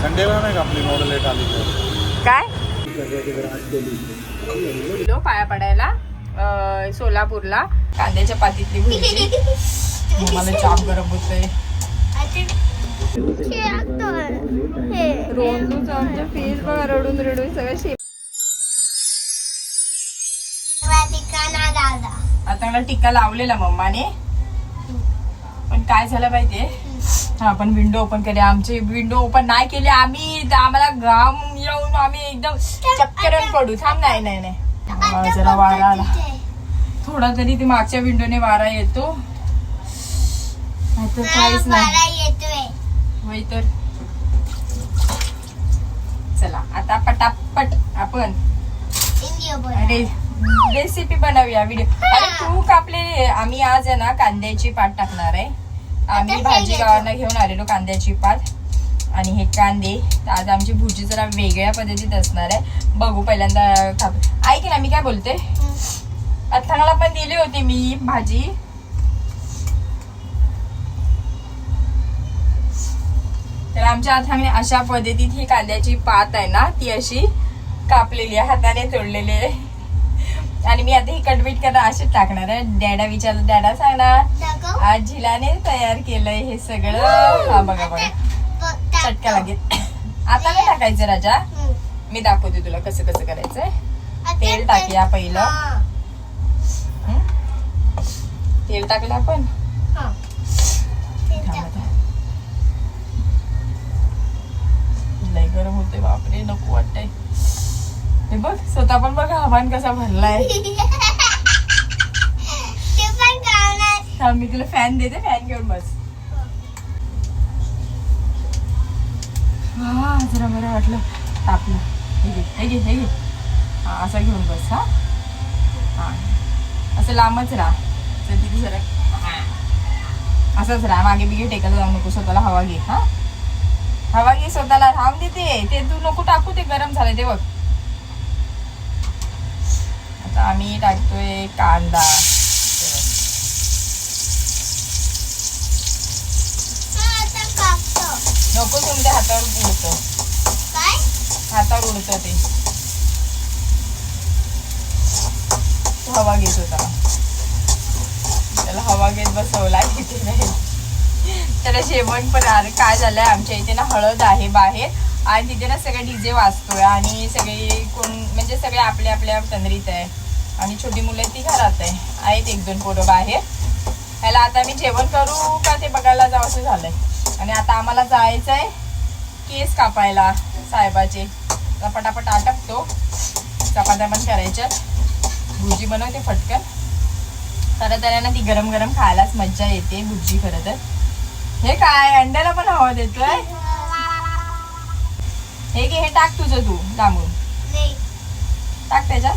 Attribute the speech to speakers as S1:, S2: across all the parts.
S1: संडेला नाही का आपली मॉडेल लेट आली
S2: काय पाया पडायला सोलापूरला कांद्याच्या पातीतली भुर्जी. मला जाम गरम होतंय. रोंदूच आमच्या फेस बघा रडून रडून सगळं शेप. आता मला टिक्का लावलेला मम्माने, पण काय झालं माहितीये, आपण विंडो ओपन केली. आमची विंडो ओपन नाही केली आम्ही, आम्हाला घाम येऊन आम्ही एकदम चक्करन पडू. थांब. नाही नाही नाही, जरा वारा आला थोडा तरी. ते मागच्या विंडोने वारा येतो, नाहीतर काहीच नाही. होय तर चला आता पटापट आपण रेसिपी बनवूया. व्हिडिओ आणि तू कापलेली. आम्ही आज आहे ना कांद्याची पात टाकणार आहे. आम्ही भाजी गावाला घेऊन आलेलो कांद्याची पात आणि हे कांदे. आज आमची भुर्जी जरा वेगळ्या पद्धतीत असणार आहे. बघू पहिल्यांदा ऐक ना मी काय बोलते. अथांगला पण दिली होती मी भाजी. तर आमच्या अथांगने अशा पद्धतीत ही कांद्याची पात आहे ना ती अशी कापलेली आहे, हाताने तोडलेली आहे. आणि मी आता ही कटबीट करा अशीच टाकणार आहे. डॅडा विचारलं, डॅडा सांग ना आज झिलाने तयार केलंय हे सगळं. हा बघा बघा चटका लागेल. आता नाही टाकायचं राजा, मी दाखवते तुला कसं कसं करायचंय. तेल टाकूया पहिलं. तेल टाकलं आपण. लय गरम होते बापरे, नको वाटतंय. हे बघ स्वतः पण बघ हवान कसा भरलाय. मी तुला फॅन देते, फॅन घेऊन बस. हा जरा बरं वाटलं. तापलं. हे घे. हा असं घेऊन बस. हा असं लांबच राहा. तिथे जरा असंच राहा. मागे बिगे टेकायला जाऊ नको. स्वतःला हवा घे. हा हवा घे स्वतःला. राहून देते ते तू नको टाकू. ते गरम झालंय ते बघ. आता आम्ही टाकतोय कांदा. नको तुमच्या हातावर उडतं. हातावर उडतं ते. हवा घेत होता त्याला, हवा घेत बसवला किती नाही. त्याला जेवण पण. काय झालंय आमच्या इथे ना हळद आहे बाहेर आणि तिथे ना सगळे डीजे वाजतोय आणि सगळे कोण म्हणजे सगळे आपल्या आपल्या तंद्रीत आहे आणि छोटी मुलं ती घरात आहे. आहेत एक दोन पोरं बाहेर. ह्याला आता मी जेवण करू का ते बघायला जावं असं झालंय. आणि आता आम्हाला जायचंय केस कापायला साहेबाचे. पटापट आटपतो. चपात्या पण करायच्या. भुर्जी बनवते फटकन. खरं तर ना ती गरम गरम खायलाच मज्जा येते भुर्जी. खरं तर हे काय अंड्याला पण हवा देतोय. हे घे, हे टाक तुझं तू लांबून. टाक त्याच्यात.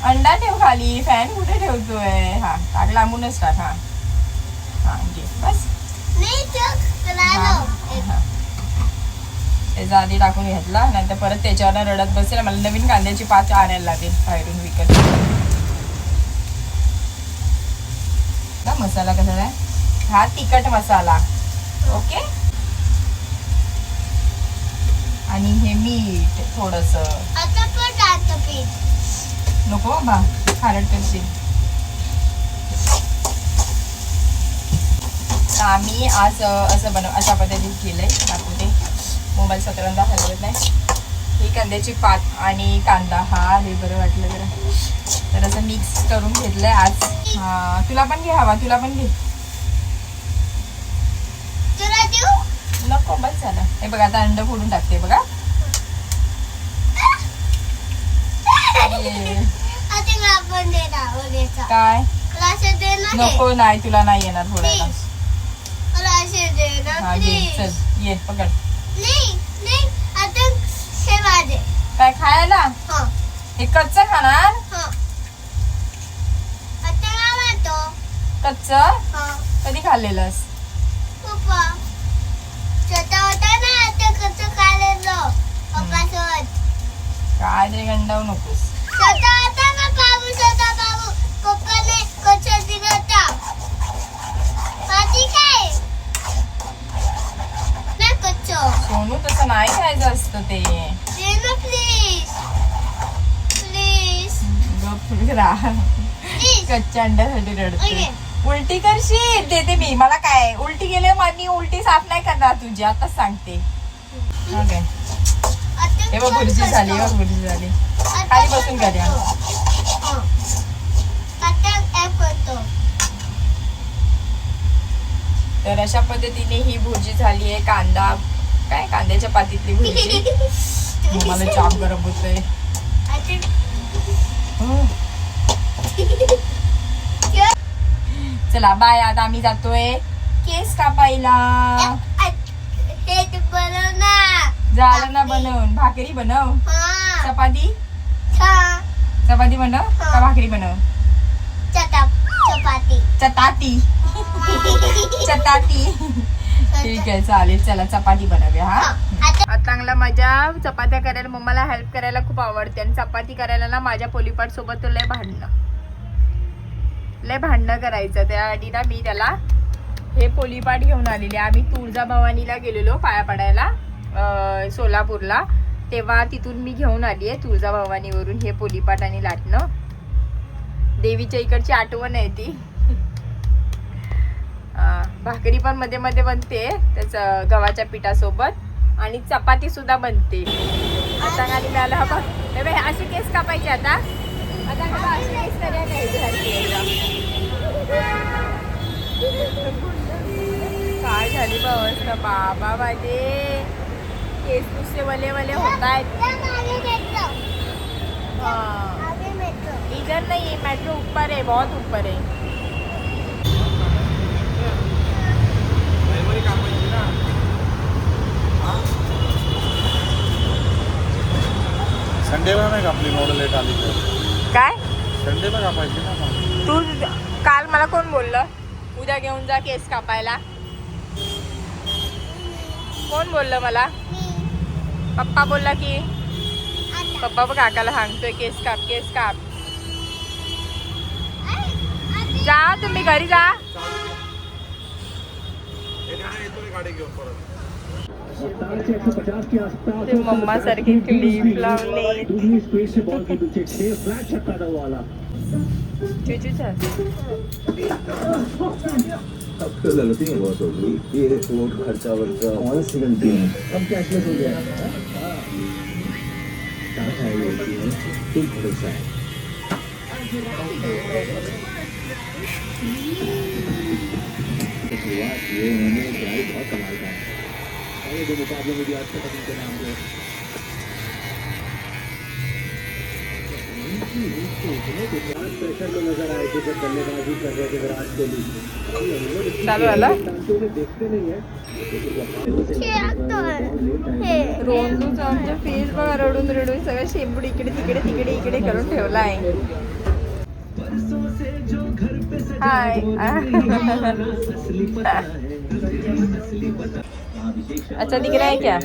S2: अंडा ठेव खाली. फॅन कुठे ठेवतोय. हा टाक लांबूनच टाक. हा घे बस. त्याचा आधी टाकून घेतला, नंतर परत त्याच्यावर रडत बसेल. मला नवीन कांद्याची पात आणायला लागेल बाहेरून विकत. मसाला कसा आहे हा तिखट मसाला. ओके. आणि हे मीठ थोडस. नको बा खारट करशील. आम्ही आज असं अशा पद्धतीने केलंय. दाखवते. मोबाईल सतरांदा हलवत नाही. ही कांद्याची पात आणि कांदा. हा हे बरं वाटलं जरा. तर असं मिक्स करून घेतलंय आज. हा तुला पण घे हवा. तुला पण घे. नको बस झालं. हे बघा आता अंड फोडून टाकते बघा. काय नको. नाही तुला नाही येणार फोडायला. हा घे चल ये पकड. काय खायला. हे कच्च खाणार. कच्च कधी खाल्लेलंस. काय ते गंडावू नकोस. सोनू अनु तसं नाही खायचं असतं ते. गप्प राहा. कच्च्या अंड्यासाठी रडते. उलटी करशील देते मी. मला काय उलटी गेले मी उलटी साफ नाही करणार तुझी, आताच सांगते. ओके हे बघ भुर्जी झाली, बघ भुर्जी झाली. खाली बसून करूया. तर अशा पद्धतीने ही भुर्जी झाली आहे. कांदा काय कांद्याच्या पातीतली भुर्जी. मला जाम गरम होतंय. चला बाय. आता आम्ही जातोय केस कापायला. झालं ना बनवून. भाकरी बनव. चपाती चपाती बनव का भाकरी बनव. चपाती चपाती ठीक आहे चालेल. चला चपाती बनवूया. हा चांगला माझ्या चपात्या करायला मम्माला हेल्प करायला खूप आवडते. आणि चपाती करायला ना माझ्या पोलीपाट सोबत लय भांडणं करायचं. त्याआधी ना मी त्याला हे पोलीपाट घेऊन आलेले. आम्ही तुळजाभवानीला गेलेलो पाया पडायला सोलापूरला. तेव्हा तिथून मी घेऊन आली आहे तुळजाभवानीवरून हे पोलीपाट आणि लाटणं. देवीच्या इकडची आठवण आहे ती. भाकरी पण मध्ये मध्ये बनते त्याचं गव्हाच्या पिठासोबत. आणि चपाती सुद्धा बनते. आता खाली मिळालं. हा बघ असे केस कापायचे. आता असे केस काय झाली बा अवस्था बाबा. माझे केस नुसते वले वले होत आहेत. इधर नहीं मेट्रो ऊपर है, बहुत ऊपर है.
S1: संडेला नाही कापली मॉडेल एक आली.
S2: काय
S1: संडेला कापायची ना.
S2: तू काल मला कोण बोललं उद्या घेऊन जा केस कापायला. कोण बोललं मला. पप्पा बोलला की. पप्पा बघ काकाला सांगतोय केस काप केस काप. जा तुम्ही घरी जा. ते मम्मा सारखी क्लिप लावले.
S3: अब तो गलती बहुत होगी. ये रिपोर्ट खर्चा वर्चा और सिगनती है. अब कैशलेस हो गया. तुम भरोसा है. ये उन्होंने ड्राइव बहुत कमाल का है. पहले के मुकाबले में भी आज तक उनके नाम पे प्रेशर में नजर आए थे जब बल्लेबाजी कर रहे थे विराट कोहली.
S2: चालू आला.
S3: देखते नहीं है.
S2: रोंदूच आमच्या फेस बघा रडून रडून सगळं शेंबूड इकडे तिकडे तिकडे इकडे करून ठेवला आहे. हाय अच्छा दिख रहा है क्या.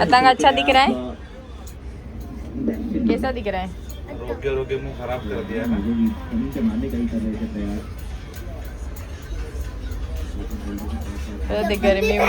S2: अतंग अच्छा दिख रहा है. कैसा दिख रहा है.
S1: रोके मुंह खराब कर दिया ना.
S2: गर्मी में